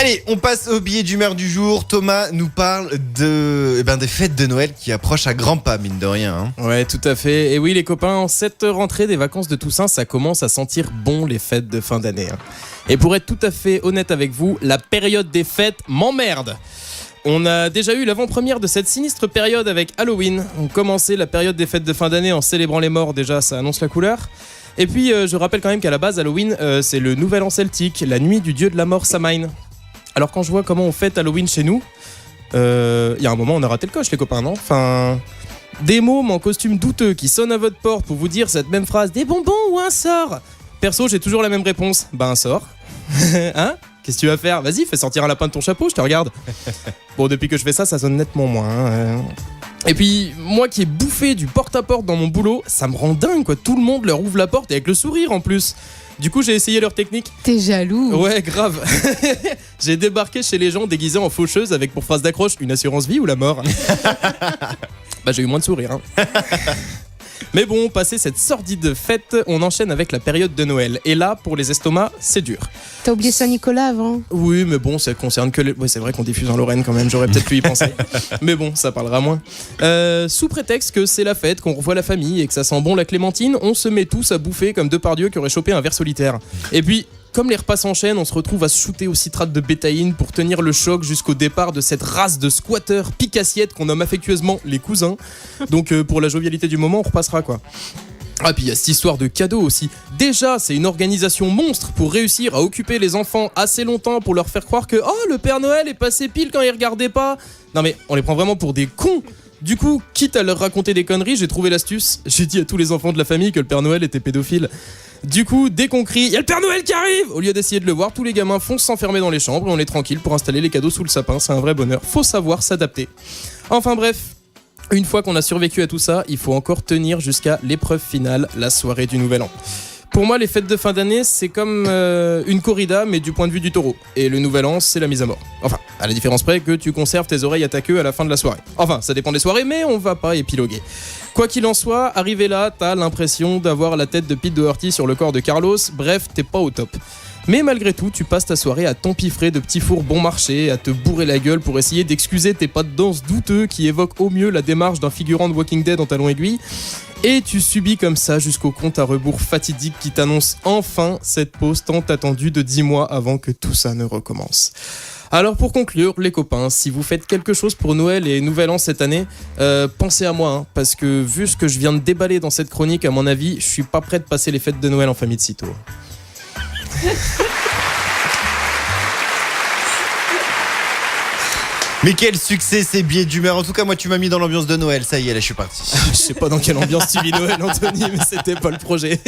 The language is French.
Allez, on passe au billet d'humeur du jour. Thomas nous parle des fêtes de Noël qui approchent à grands pas, mine de rien. Ouais, tout à fait. Et oui, les copains, en cette rentrée des vacances de Toussaint, ça commence à sentir bon les fêtes de fin d'année. Et pour être tout à fait honnête avec vous, la période des fêtes m'emmerde. On a déjà eu l'avant-première de cette sinistre période avec Halloween. On commençait la période des fêtes de fin d'année en célébrant les morts, déjà ça annonce la couleur. Et puis je rappelle quand même qu'à la base Halloween c'est le nouvel an celtique, la nuit du dieu de la mort Samhain. Alors quand je vois comment on fête Halloween chez nous, y a un moment on a raté le coche les copains, non ? Enfin, des mômes en costume douteux qui sonnent à votre porte pour vous dire cette même phrase, des bonbons ou un sort ? Perso j'ai toujours la même réponse, un sort. Hein ? Qu'est-ce que tu vas faire ? Vas-y, fais sortir un lapin de ton chapeau, je te regarde. Bon, depuis que je fais ça, ça sonne nettement moins. Et puis, moi qui ai bouffé du porte-à-porte dans mon boulot, ça me rend dingue, quoi. Tout le monde leur ouvre la porte et avec le sourire en plus. Du coup, j'ai essayé leur technique. T'es jaloux ? Ouais, grave. J'ai débarqué chez les gens déguisés en faucheuse avec pour phrase d'accroche une assurance vie ou la mort. J'ai eu moins de sourire. Mais bon, passé cette sordide fête, on enchaîne avec la période de Noël. Et là, pour les estomacs, c'est dur. T'as oublié Saint-Nicolas avant ? Oui, mais bon, ça concerne que les... Ouais, c'est vrai qu'on diffuse en Lorraine quand même, j'aurais peut-être pu y penser. Mais bon, ça parlera moins. Sous prétexte que c'est la fête, qu'on revoit la famille et que ça sent bon la clémentine, on se met tous à bouffer comme Depardieu qui aurait chopé un ver solitaire. Et puis... Comme les repas s'enchaînent, on se retrouve à se shooter au citrate de bétaïne pour tenir le choc jusqu'au départ de cette race de squatteurs pique-assiettes qu'on nomme affectueusement les cousins. Donc pour la jovialité du moment, on repassera quoi. Ah puis il y a cette histoire de cadeaux aussi. Déjà, c'est une organisation monstre pour réussir à occuper les enfants assez longtemps pour leur faire croire que « Oh, le Père Noël est passé pile quand il regardait pas !» Non mais on les prend vraiment pour des cons. Du coup, quitte à leur raconter des conneries, j'ai trouvé l'astuce. J'ai dit à tous les enfants de la famille que le Père Noël était pédophile. Du coup, dès qu'on crie « Y'a le Père Noël qui arrive !» Au lieu d'essayer de le voir, tous les gamins foncent s'enfermer dans les chambres et on est tranquille pour installer les cadeaux sous le sapin. C'est un vrai bonheur. Faut savoir s'adapter. Enfin bref, une fois qu'on a survécu à tout ça, il faut encore tenir jusqu'à l'épreuve finale, la soirée du Nouvel An. Pour moi, les fêtes de fin d'année, c'est comme une corrida, mais du point de vue du taureau. Et le Nouvel An, c'est la mise à mort. Enfin, à la différence près que tu conserves tes oreilles à ta queue à la fin de la soirée. Enfin, ça dépend des soirées, mais on va pas épiloguer. Quoi qu'il en soit, arrivé là, t'as l'impression d'avoir la tête de Pete Doherty sur le corps de Carlos. Bref, t'es pas au top. Mais malgré tout, tu passes ta soirée à t'empiffrer de petits fours bon marché, à te bourrer la gueule pour essayer d'excuser tes pas de danse douteux qui évoquent au mieux la démarche d'un figurant de Walking Dead en talons aiguilles. Et tu subis comme ça jusqu'au compte à rebours fatidique qui t'annonce enfin cette pause tant attendue de 10 mois avant que tout ça ne recommence. Alors pour conclure, les copains, si vous faites quelque chose pour Noël et Nouvel An cette année, pensez à moi, parce que vu ce que je viens de déballer dans cette chronique, à mon avis, je suis pas prêt de passer les fêtes de Noël en famille de sitôt. Mais quel succès ces billets d'humeur. En tout cas, moi, tu m'as mis dans l'ambiance de Noël. Ça y est, là, je suis parti. Je sais pas dans quelle ambiance tu vis Noël, Anthony, mais c'était pas le projet.